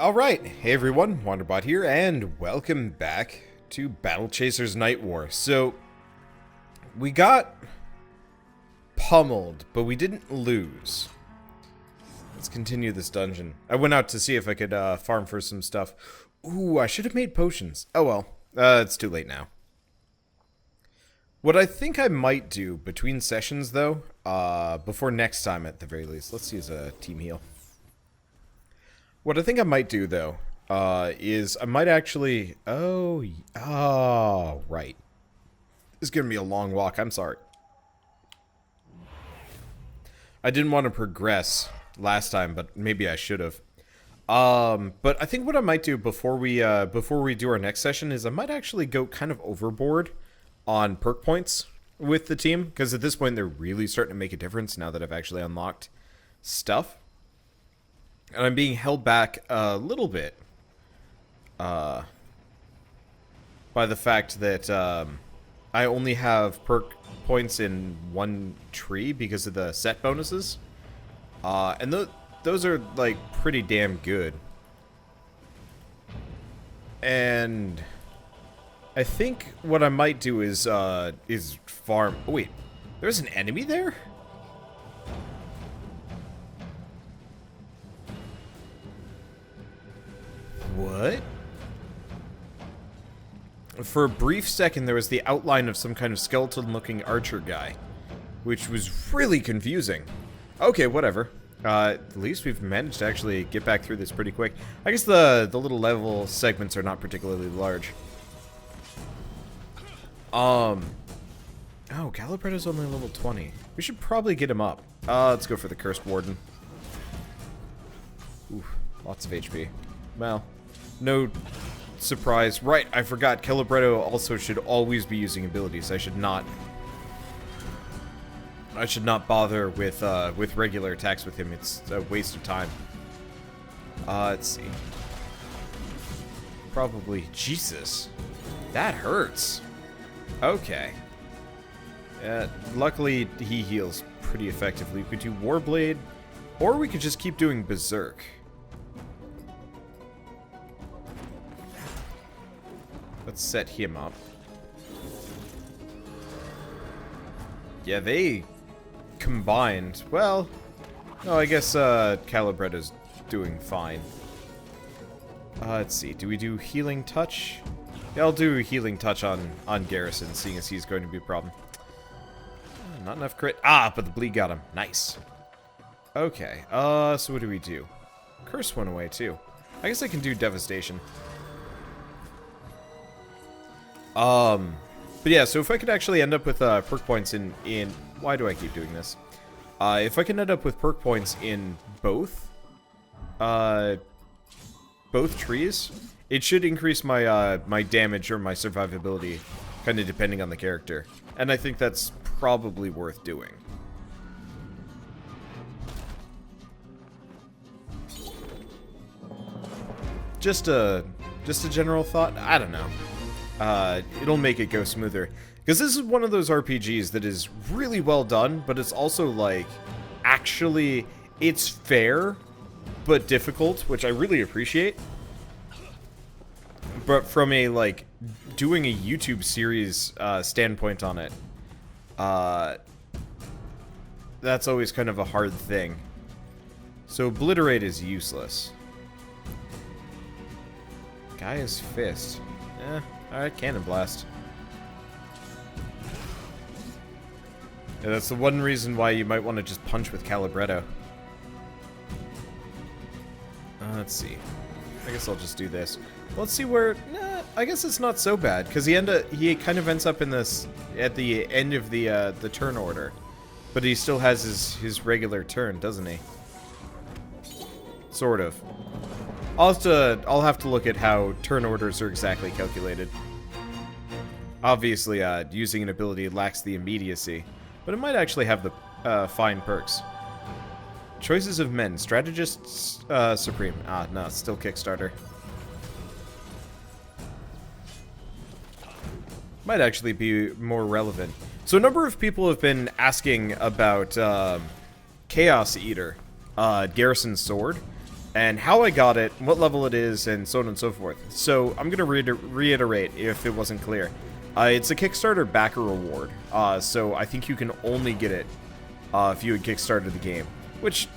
Alright, hey everyone, Wanderbot here, and welcome back to Battle Chasers Nightwar. So, we got pummeled, but we didn't lose. Let's continue this dungeon. I went out to see if I could farm for some stuff. Ooh, I should have made potions. Oh well, it's too late now. What I think I might do between sessions, though, before next time at the very least, let's use a team heal. What I think I might do, though, is I might actually... Oh, right. This is going to be a long walk. I'm sorry. I didn't want to progress last time, but maybe I should have. But I think what I might do before we do our next session is I might actually go kind of overboard on perk points with the team, because at this point they're really starting to make a difference now that I've actually unlocked stuff. And I'm being held back a little bit by the fact that I only have perk points in one tree because of the set bonuses. And those are, like, pretty damn good. And I think what I might do is farm... Oh, wait. There's an enemy there? What? For a brief second, there was the outline of some kind of skeleton-looking archer guy, which was really confusing. Okay, whatever. At least we've managed to actually get back through this pretty quick. I guess the little level segments are not particularly large. Oh, Calibretto's only level 20. We should probably get him up. Let's go for the Cursed Warden. Ooh, lots of HP. Well, no surprise. Right, I forgot. Calibretto also should always be using abilities. I should not bother with regular attacks with him. It's a waste of time. Let's see. Probably... Jesus. That hurts. Okay. Luckily, he heals pretty effectively. We could do Warblade, or we could just keep doing Berserk. Let's set him up. Yeah, they combined. Well, no, I guess Calibretto's doing fine. Let's see. Do we do Healing Touch? Yeah, I'll do Healing Touch on Garrison, seeing as he's going to be a problem. Not enough crit. Ah, but the bleed got him. Nice. Okay. So what do we do? Curse went away too. I guess I can do Devastation. But yeah, so if I could actually end up with perk points in why do I keep doing this? If I can end up with perk points in both trees, it should increase my my damage or my survivability, kind of depending on the character, and I think that's probably worth doing. Just a general thought. I don't know. It'll make it go smoother. Because this is one of those RPGs that is really well done, but it's also, like, actually, it's fair, but difficult, which I really appreciate. But from a, like, doing a YouTube series standpoint on it, that's always kind of a hard thing. So Obliterate is useless. Gaia's Fist. Alright, Cannon Blast. Yeah, that's the one reason why you might want to just punch with Calibretto. Let's see. I guess I'll just do this. Let's see where... Nah, I guess it's not so bad, because he kind of ends up in this... at the end of the turn order. But he still has his regular turn, doesn't he? Sort of. I'll have to look at how turn orders are exactly calculated. Obviously, using an ability lacks the immediacy, but it might actually have the fine perks. Choices of Men, Strategist Supreme. Ah, no, it's still Kickstarter. Might actually be more relevant. So a number of people have been asking about Chaos Eater, Garrison's sword. and how I got it, what level it is, and so on and so forth. So I'm going to reiterate if it wasn't clear. It's a Kickstarter backer reward, so I think you can only get it if you had Kickstarted the game, which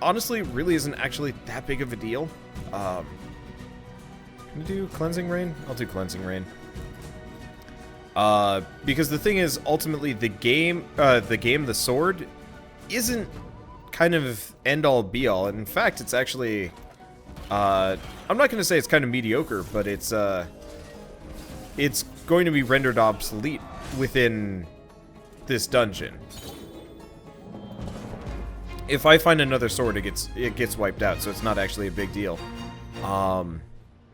honestly really isn't actually that big of a deal. Can you do Cleansing Rain? I'll do Cleansing Rain. Because the thing is, ultimately, the sword isn't kind of end-all be-all. In fact, it's actually, I'm not going to say it's kind of mediocre, but it's going to be rendered obsolete within this dungeon. If I find another sword, it gets wiped out, so it's not actually a big deal.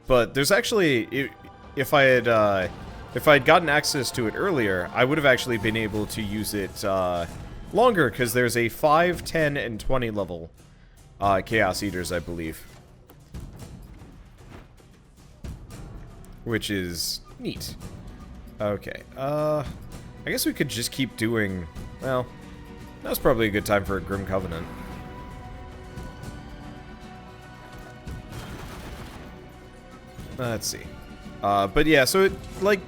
But there's actually, if I had gotten access to it earlier, I would have actually been able to use it longer, because there's a 5, 10, and 20 level Chaos Eaters, I believe. Which is neat. Okay, I guess we could just keep doing, well, now's probably a good time for a Grim Covenant. Let's see. But yeah, so like,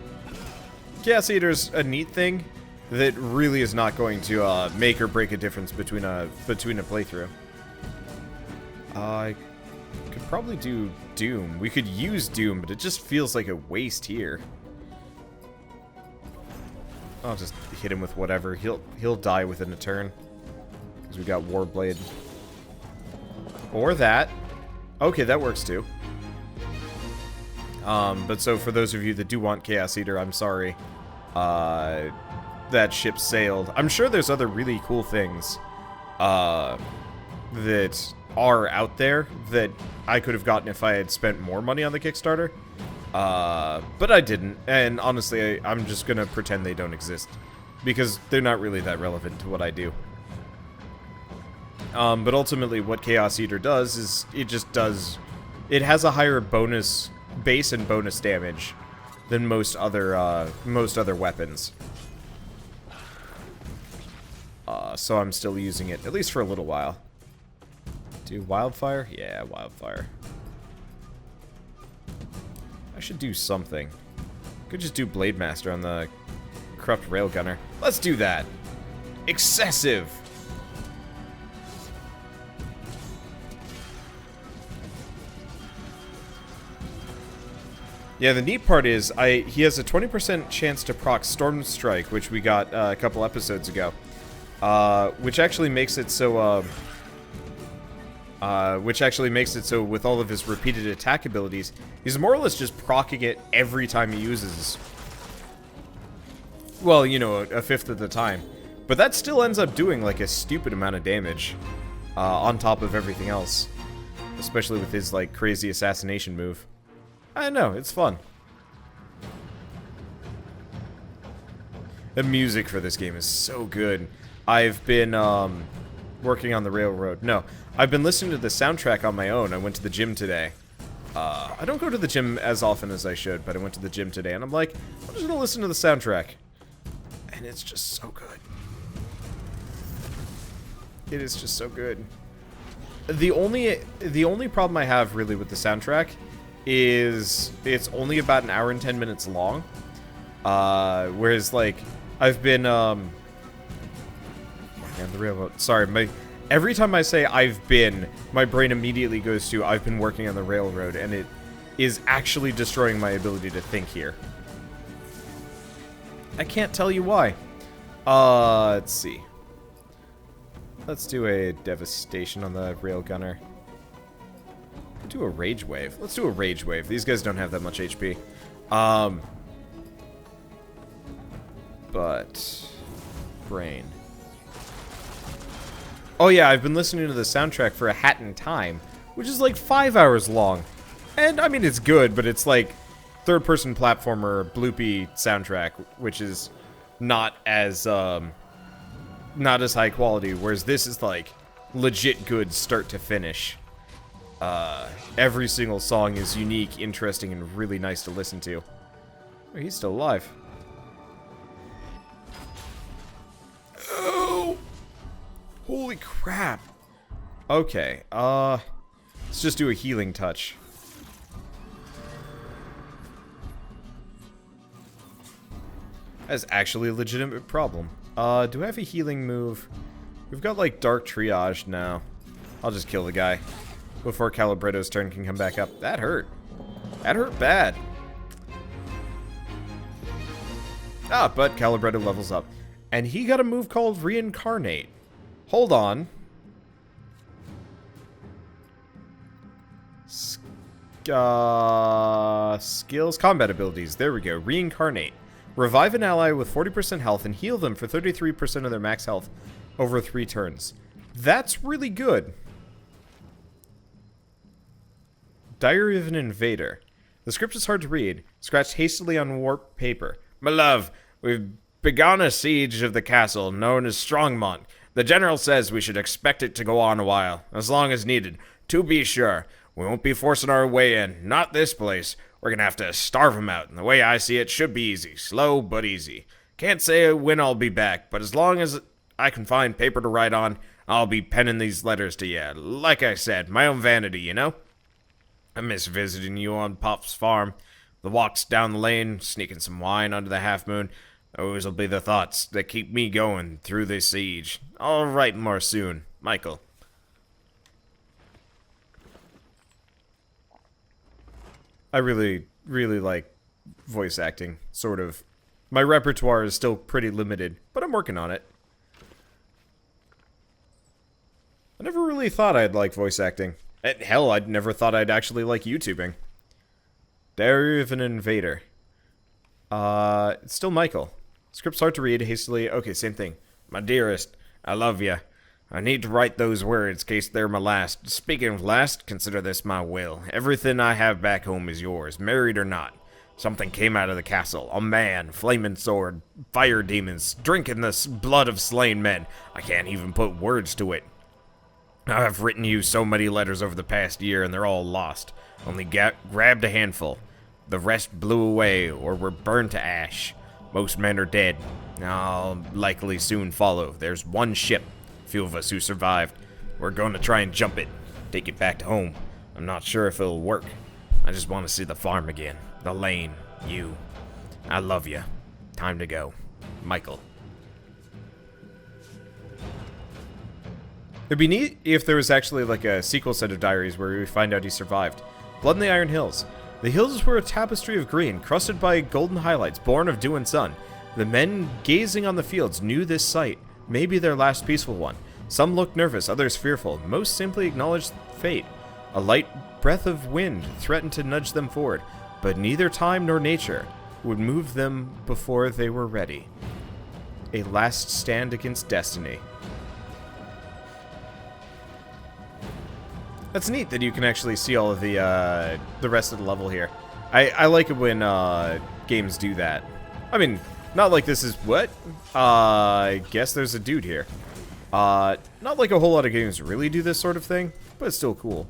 Chaos Eater's a neat thing that really is not going to make or break a difference between a playthrough. I could probably do Doom. We could use Doom, but it just feels like a waste here. I'll just hit him with whatever. He'll die within a turn. Because we got Warblade. Or that. Okay, that works too. But so for those of you that do want Chaos Eater, I'm sorry. That ship sailed. I'm sure there's other really cool things that are out there that I could have gotten if I had spent more money on the Kickstarter. But I didn't, and honestly, I'm just gonna pretend they don't exist, because they're not really that relevant to what I do. But ultimately, what Chaos Eater does is, it has a higher base and bonus damage than most other weapons. So I'm still using it, at least for a little while. Do Wildfire? Yeah, Wildfire. I should do something. Could just do Blade Master on the Corrupt Railgunner. Let's do that! Excessive! Yeah, the neat part is, he has a 20% chance to proc Storm Strike, which we got a couple episodes ago. Which actually makes it so, with all of his repeated attack abilities, he's more or less just proccing it every time he uses. Well, you know, a fifth of the time. But that still ends up doing, like, a stupid amount of damage, on top of everything else. Especially with his, like, crazy assassination move. I don't know, it's fun. The music for this game is so good. I've been, working on the railroad. No, I've been listening to the soundtrack on my own. I went to the gym today. I don't go to the gym as often as I should, but I went to the gym today, and I'm like, I'm just gonna listen to the soundtrack. And it's just so good. It is just so good. The only problem I have, really, with the soundtrack is it's only about an hour and 10 minutes long. Whereas, like, I've been, man, the railroad. Sorry, every time I say I've been, my brain immediately goes to I've been working on the railroad, and it is actually destroying my ability to think here. I can't tell you why. Let's see. Let's do a Devastation on the Railgunner. Do a Rage Wave. Let's do a Rage Wave. These guys don't have that much HP. But Brain. Oh yeah, I've been listening to the soundtrack for A Hat in Time, which is like 5 hours long. And I mean, it's good, but it's like third-person platformer bloopy soundtrack, which is not as high quality, whereas this is like legit good start to finish. Every single song is unique, interesting, and really nice to listen to. Oh, he's still alive. Oh! Holy crap. Okay, Let's just do a healing touch. That's actually a legitimate problem. Do I have a healing move? We've got, like, Dark Triage now. I'll just kill the guy before Calibretto's turn can come back up. That hurt. That hurt bad. Ah, but Calibretto levels up. And he got a move called Reincarnate. Hold on. Skills, combat abilities. There we go. Reincarnate. Revive an ally with 40% health and heal them for 33% of their max health over 3 turns. That's really good. Diary of an Invader. The script is hard to read, scratched hastily on warped paper. My love, we've begun a siege of the castle known as Strongmont. The general says we should expect it to go on a while, as long as needed. To be sure, we won't be forcing our way in. Not this place. We're gonna have to starve them out, and the way I see it should be easy. Slow, but easy. Can't say when I'll be back, but as long as I can find paper to write on, I'll be penning these letters to you. Like I said, my own vanity, you know? I miss visiting you on Pop's farm. The walks down the lane, sneaking some wine under the half-moon. Those'll be the thoughts that keep me going through this siege. I'll write more soon. Michael. I really, really like voice acting, sort of. My repertoire is still pretty limited, but I'm working on it. I never really thought I'd like voice acting. Hell, I'd never thought I'd actually like YouTubing. Diary of an Invader. It's still Michael. Script's hard to read, hastily. Okay, same thing. My dearest, I love ya. I need to write those words, case they're my last. Speaking of last, consider this my will. Everything I have back home is yours, married or not. Something came out of the castle. A man, flaming sword, fire demons, drinking the blood of slain men. I can't even put words to it. I've written you so many letters over the past year, and they're all lost. Only grabbed a handful. The rest blew away, or were burned to ash. Most men are dead. I'll likely soon follow. There's one ship. Few of us who survived. We're going to try and jump it. Take it back to home. I'm not sure if it'll work. I just want to see the farm again. The lane. You. I love you. Time to go. Michael. It'd be neat if there was actually like a sequel set of diaries where we find out he survived. Blood in the Iron Hills. The hills were a tapestry of green, crusted by golden highlights, born of dew and sun. The men gazing on the fields knew this sight, maybe their last peaceful one. Some looked nervous, others fearful. Most simply acknowledged fate. A light breath of wind threatened to nudge them forward, but neither time nor nature would move them before they were ready. A last stand against destiny. That's neat that you can actually see all of the rest of the level here. I like it when games do that. I mean, not like this is what? I guess there's a dude here. Not like a whole lot of games really do this sort of thing, but it's still cool.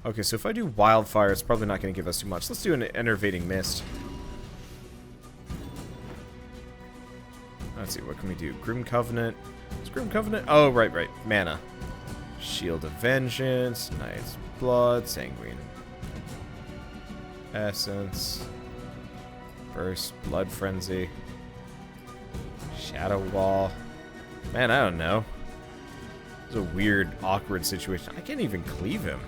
Okay, so if I do Wildfire, it's probably not going to give us too much. Let's do an Enervating Mist. Let's see, what can we do? Grim Covenant. Is Grim Covenant? Oh, right. Mana. Shield of Vengeance, Knight's Blood, Sanguine Essence, Burst, Blood Frenzy, Shadow Wall. Man, I don't know. It's a weird, awkward situation. I can't even cleave him.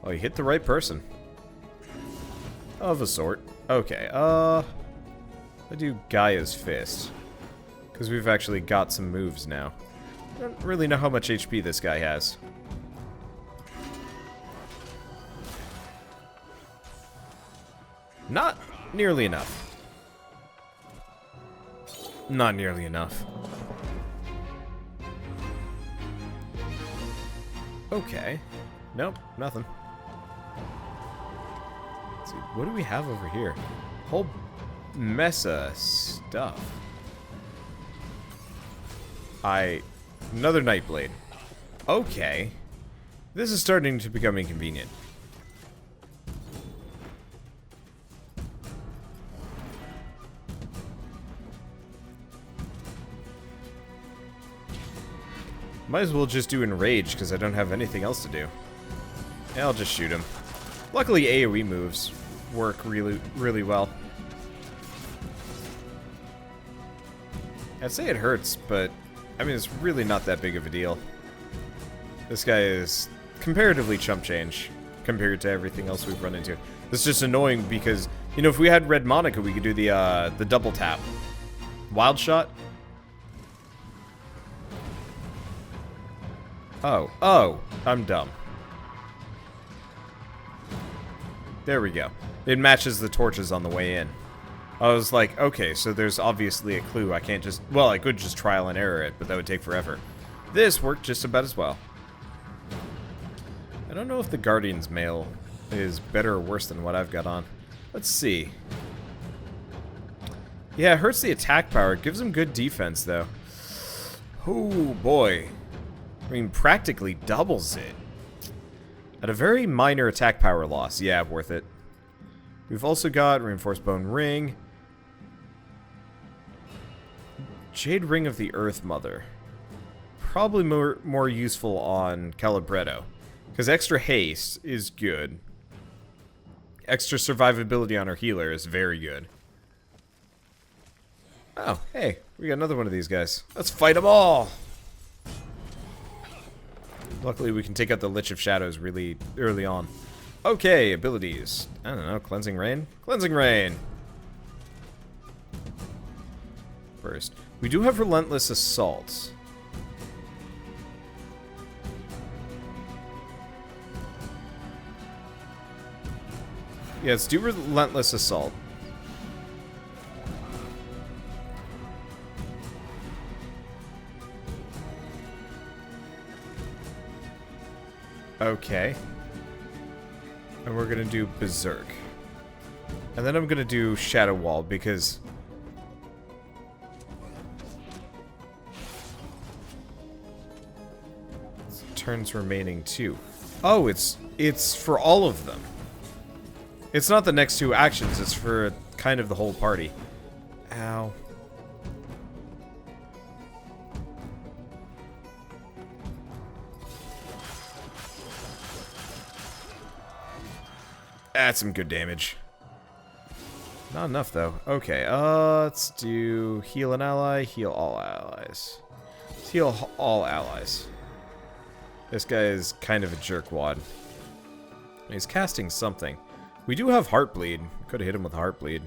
Oh, you hit the right person. Of a sort. Okay, I do Gaia's Fist. Because we've actually got some moves now. I don't really know how much HP this guy has. Not nearly enough. Not nearly enough. Okay. Nope, nothing. Let's see, what do we have over here? Whole mess of stuff. Another Nightblade. Okay. This is starting to become inconvenient. Might as well just do Enrage, because I don't have anything else to do. Yeah, I'll just shoot him. Luckily, AoE moves work really, really well. I'd say it hurts, but, I mean, it's really not that big of a deal. This guy is comparatively chump change compared to everything else we've run into. It's just annoying because, you know, if we had Red Monica, we could do the double tap. Wild Shot? Oh, I'm dumb. There we go. It matches the torches on the way in. I was like, okay, so there's obviously a clue. I can't just... Well, I could just trial and error it, but that would take forever. This worked just about as well. I don't know if the Guardian's Mail is better or worse than what I've got on. Let's see. Yeah, it hurts the attack power. It gives him good defense, though. Oh, boy. I mean, practically doubles it. At a very minor attack power loss. Yeah, worth it. We've also got Reinforced Bone Ring. Jade Ring of the Earth Mother. Probably more useful on Calibretto. Because extra haste is good. Extra survivability on our healer is very good. Oh, hey. We got another one of these guys. Let's fight them all! Luckily, we can take out the Lich of Shadows really early on. Okay, abilities. I don't know, Cleansing Rain? Cleansing Rain! First. We do have Relentless Assault. Yeah, let's do Relentless Assault. Okay. And we're gonna do Berserk. And then I'm gonna do Shadow Wall because... turns remaining 2. Oh, it's for all of them. It's not the next 2 actions, it's for kind of the whole party. Ow. That's some good damage. Not enough, though. Okay, let's do heal an ally, heal all allies. Let's heal all allies. This guy is kind of a jerkwad. He's casting something. We do have Heartbleed. Could have hit him with Heartbleed.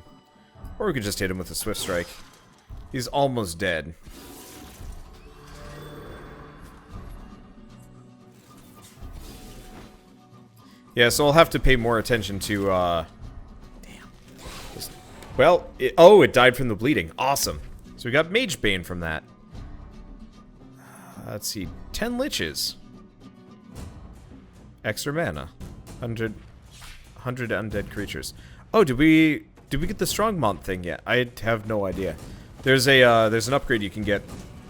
Or we could just hit him with a Swift Strike. He's almost dead. Yeah, so I'll have to pay more attention to, Damn. Well, it died from the bleeding. Awesome. So we got Mage Bane from that. Let's see. 10 Liches. Extra mana. 100 undead creatures. Oh, did we get the Strongmont thing yet? I have no idea. There's an upgrade you can get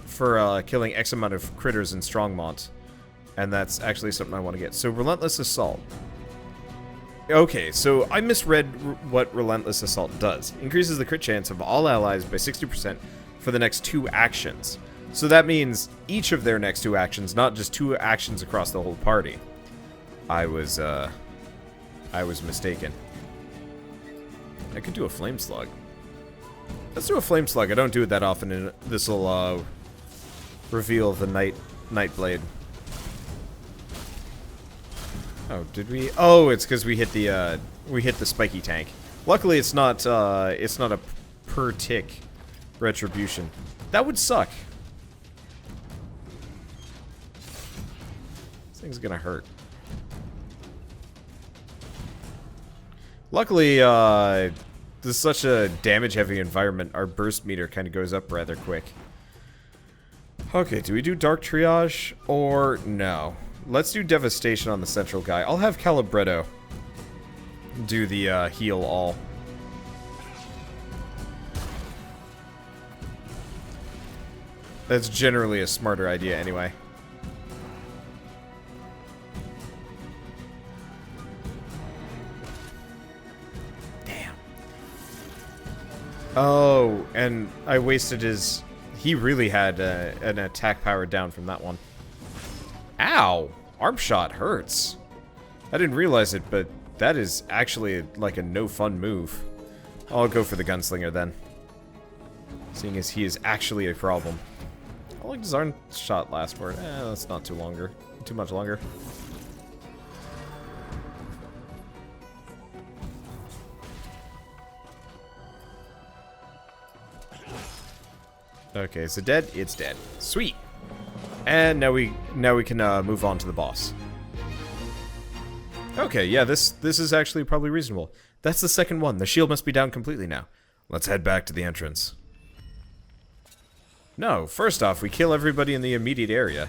for killing X amount of critters in Strongmont. And that's actually something I want to get. So Relentless Assault. Okay, so I misread what Relentless Assault does. Increases the crit chance of all allies by 60% for the next 2 actions. So that means each of their next 2 actions, not just 2 actions across the whole party. I was mistaken. I could do a Flame Slug. Let's do a Flame Slug. I don't do it that often, and this'll reveal the Nightblade. Oh, did we? Oh, it's because we hit the spiky tank. Luckily, it's not a per tick retribution. That would suck. This thing's gonna hurt. Luckily, this is such a damage-heavy environment. Our burst meter kind of goes up rather quick. Okay, do we do Dark Triage or no? Let's do Devastation on the central guy. I'll have Calibretto do the heal all. That's generally a smarter idea anyway. Damn. Oh, and I wasted his... He really had an attack power down from that one. Ow! Arm shot hurts. I didn't realize it, but that is actually like a no fun move. I'll go for the gunslinger then. Seeing as he is actually a problem. How long does arm shot last for? That's not too much longer. Okay, is it dead? It's dead. Sweet. And now we can move on to the boss. Okay, yeah, this is actually probably reasonable. That's the second one. The shield must be down completely now. Let's head back to the entrance. No, first off, we kill everybody in the immediate area.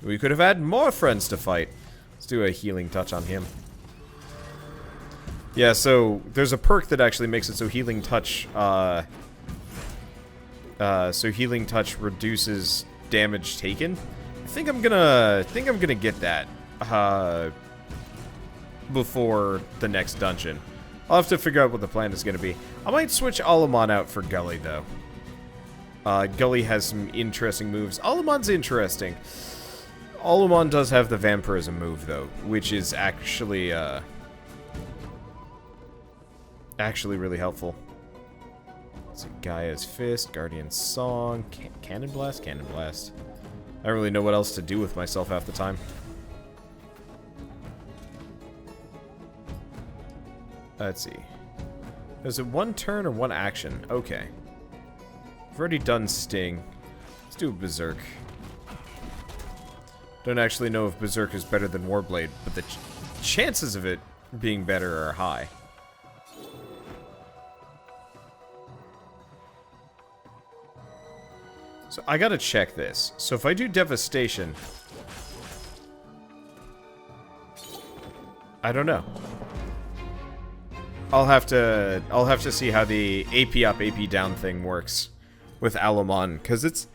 We could have had more friends to fight. Let's do a healing touch on him. Yeah, so there's a perk that actually makes it so healing touch reduces damage taken. I think I'm gonna get that before the next dungeon. I'll have to figure out what the plan is gonna be. I might switch Alamon out for Gully though. Gully has some interesting moves. Alamon's interesting. Alamon does have the vampirism move though, which is actually really helpful. Let's see, Gaia's Fist, Guardian's Song, Cannon Blast, Cannon Blast. I don't really know what else to do with myself half the time. Let's see. Is it one turn or one action? Okay. I've already done Sting. Let's do Berserk. Don't actually know if Berserk is better than Warblade, but the chances of it being better are high. So I gotta check this. So if I do Devastation, I don't know. I'll have to see how the AP up, AP down thing works with Alamon, because it's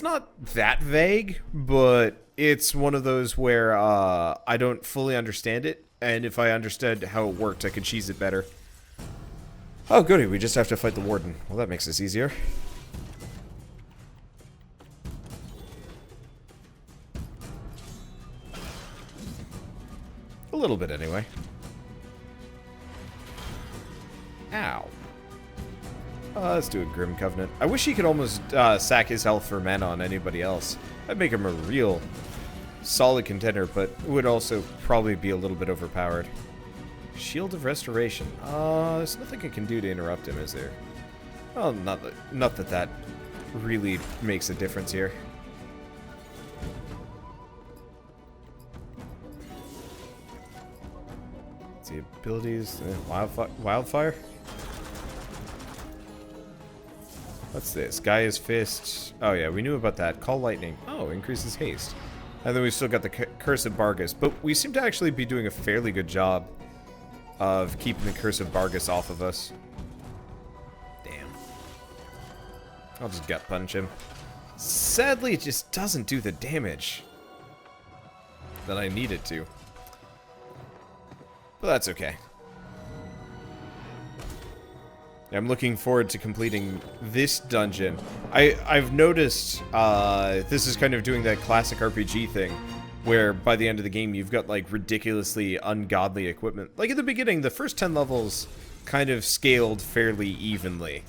not that vague, but it's one of those where I don't fully understand it, and if I understood how it worked, I could cheese it better. Oh, goody, we just have to fight the Warden. Well, that makes this easier. A little bit, anyway. Ow. Let's do a Grim Covenant. I wish he could almost sack his health for mana on anybody else. That'd make him a real solid contender, but would also probably be a little bit overpowered. Shield of Restoration. There's nothing I can do to interrupt him, is there? Well, not that really makes a difference here. Let's see, abilities. Wildfire? What's this? Gaia's Fist. Oh yeah, we knew about that. Call Lightning. Oh, increases haste. And then we still got the Curse of Bargus. But we seem to actually be doing a fairly good job of keeping the Curse of Bargus off of us. Damn. I'll just gut punch him. Sadly, it just doesn't do the damage that I need it to. But that's okay. I'm looking forward to completing this dungeon. I've noticed this is kind of doing that classic RPG thing, where by the end of the game you've got like ridiculously ungodly equipment. Like at the beginning, the first 10 levels kind of scaled fairly evenly.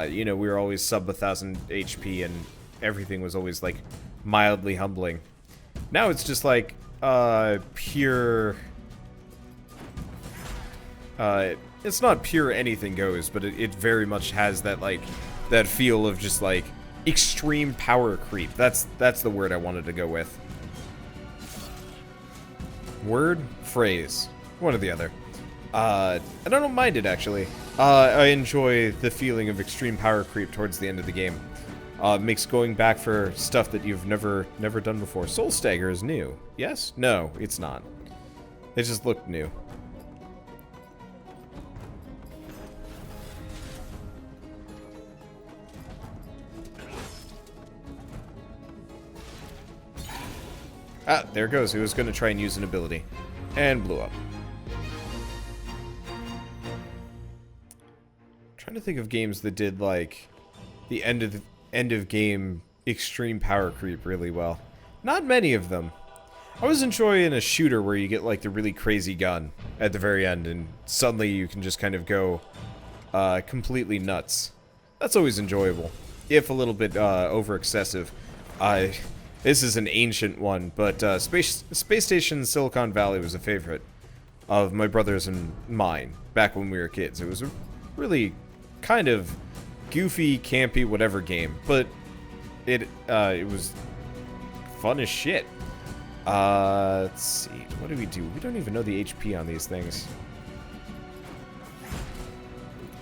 You know, we were always sub 1000 HP and everything was always like mildly humbling. Now it's just like pure... it's not pure anything goes, but it very much has that like that feel of just like extreme power creep. That's the word I wanted to go with. Word, phrase, one or the other. And I don't mind it actually. I enjoy the feeling of extreme power creep towards the end of the game. Makes going back for stuff that you've never done before. Soul Stagger is new. Yes? No, it's not. It just looked new. Ah, there it goes. He was going to try and use an ability. And blew up. I'm trying to think of games that did, like, the end of game extreme power creep really well. Not many of them. I was enjoying a shooter where you get like the really crazy gun at the very end and suddenly you can just kind of go completely nuts. That's always enjoyable, if a little bit over excessive. This is an ancient one, but Space Station Silicon Valley was a favorite of my brother's and mine back when we were kids. It was a really kind of goofy, campy, whatever game, but it was fun as shit. Let's see. What do? We don't even know the HP on these things.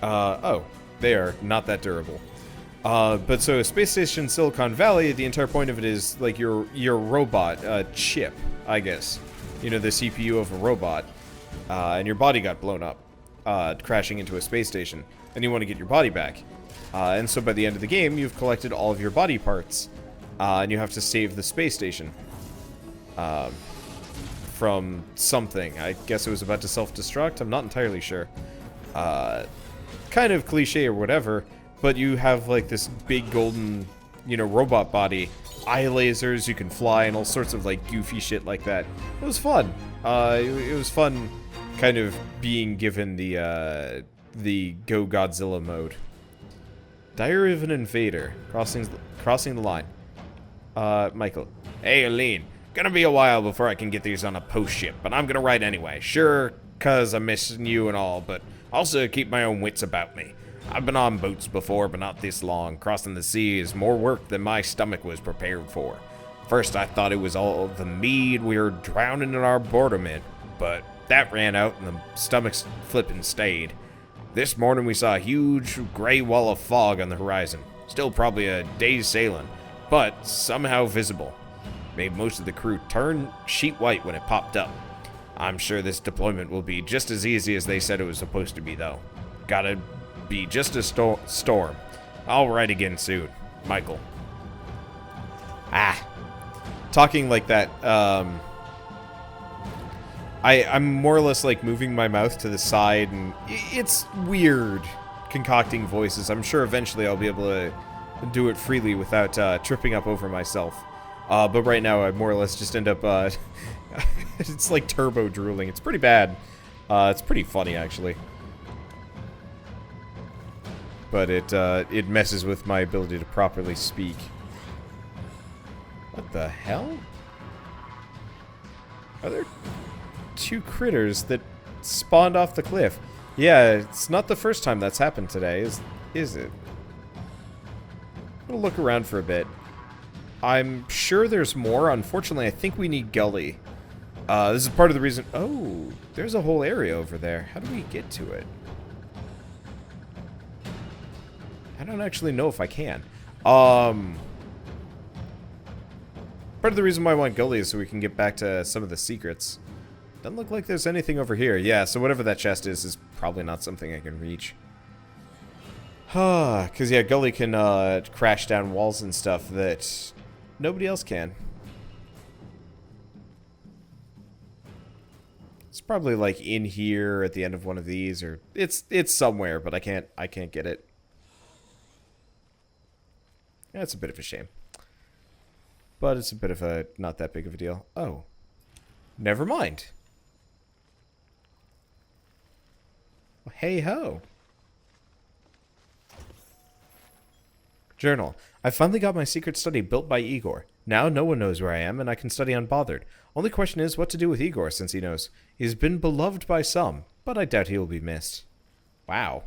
Oh, they are not that durable. But so Space Station Silicon Valley, the entire point of it is like your robot chip, I guess. You know, the CPU of a robot, and your body got blown up, crashing into a space station, and you want to get your body back. And so by the end of the game, you've collected all of your body parts, and you have to save the space station. From something. I guess it was about to self-destruct. I'm not entirely sure. Kind of cliche or whatever, but you have like this big golden, you know, robot body, eye lasers, you can fly, and all sorts of like goofy shit like that. It was fun. It was fun kind of being given the Go Godzilla mode. Diary of an Invader. Crossing the line. Michael. Hey, Aline. Gonna be a while before I can get these on a post ship, but I'm gonna write anyway. Sure, 'cause I'm missing you and all, but also keep my own wits about me. I've been on boats before, but not this long. Crossing the sea is more work than my stomach was prepared for. First, I thought it was all the mead we were drowning in our boredom in, but that ran out and the stomach's flipping stayed. This morning we saw a huge gray wall of fog on the horizon. Still probably a day's sailing, but somehow visible. Made most of the crew turn sheet white when it popped up. I'm sure this deployment will be just as easy as they said it was supposed to be, though. Gotta be just a storm. I'll write again soon. Michael. Talking like that, I'm more or less like moving my mouth to the side, and it's weird concocting voices. I'm sure eventually I'll be able to do it freely without tripping up over myself. But right now I more or less just end up, it's like turbo drooling. It's pretty bad. It's pretty funny, actually. But it messes with my ability to properly speak. What the hell? Are there two critters that spawned off the cliff? Yeah, it's not the first time that's happened today, is it? I'm gonna look around for a bit. I'm sure there's more. Unfortunately, I think we need Gully. This is part of the reason... Oh, there's a whole area over there. How do we get to it? I don't actually know if I can. Part of the reason why I want Gully is so we can get back to some of the secrets. Doesn't look like there's anything over here. Yeah, so whatever that chest is probably not something I can reach. Because, yeah, Gully can crash down walls and stuff that nobody else can. It's probably like in here at the end of one of these, or it's somewhere, but I can't get it. That's a bit of a shame. But it's a bit of a not that big of a deal. Oh. Never mind. Well, hey ho. Journal. I finally got my secret study built by Igor. Now no one knows where I am, and I can study unbothered. Only question is what to do with Igor, since he knows. He's been beloved by some, but I doubt he will be missed. Wow.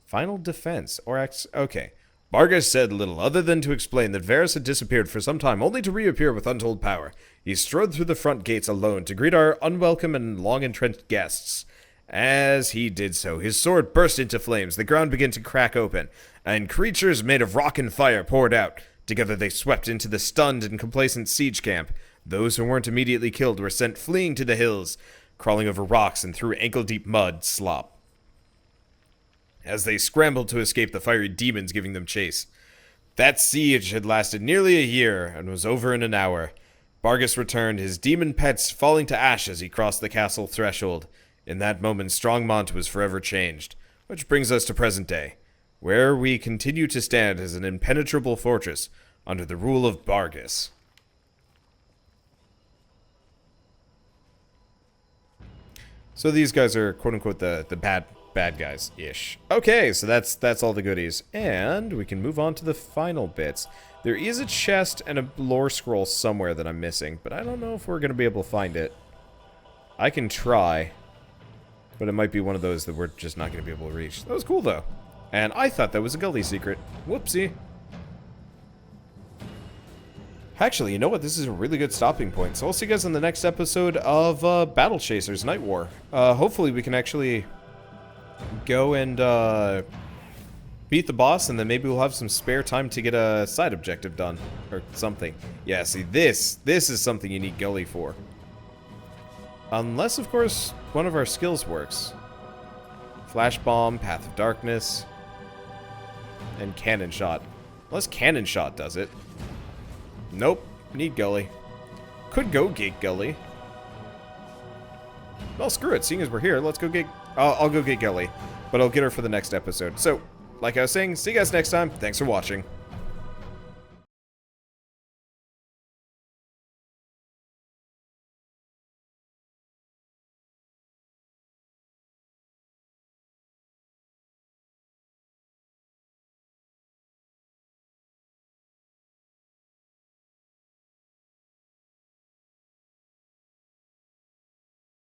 Final defense. Okay. Vargas said little other than to explain that Varys had disappeared for some time, only to reappear with untold power. He strode through the front gates alone to greet our unwelcome and long-entrenched guests. As he did so, his sword burst into flames, the ground began to crack open, and creatures made of rock and fire poured out. Together they swept into the stunned and complacent siege camp. Those who weren't immediately killed were sent fleeing to the hills, crawling over rocks and through ankle-deep mud slop, as they scrambled to escape the fiery demons giving them chase. That siege had lasted nearly a year and was over in an hour. Vargas returned, his demon pets falling to ash as he crossed the castle threshold. In that moment, Strongmont was forever changed. Which brings us to present day, where we continue to stand as an impenetrable fortress, under the rule of Bargus. So these guys are quote-unquote the bad guys-ish. Okay, so that's all the goodies. And we can move on to the final bits. There is a chest and a lore scroll somewhere that I'm missing, but I don't know if we're going to be able to find it. I can try, but it might be one of those that we're just not going to be able to reach. That was cool, though. And I thought that was a gully secret. Whoopsie. Actually, you know what? This is a really good stopping point. So I'll see you guys in the next episode of Battle Chasers Nightwar. Hopefully we can actually go and beat the boss, and then maybe we'll have some spare time to get a side objective done. Or something. Yeah, see, this is something you need Gully for. Unless, of course, one of our skills works. Flash Bomb, Path of Darkness, and Cannon Shot. Unless Cannon Shot does it. Nope, need Gully. Could go get Gully. Well, screw it. Seeing as we're here, let's go get... I'll go get Gully, but I'll get her for the next episode. So, like I was saying, see you guys next time. Thanks for watching.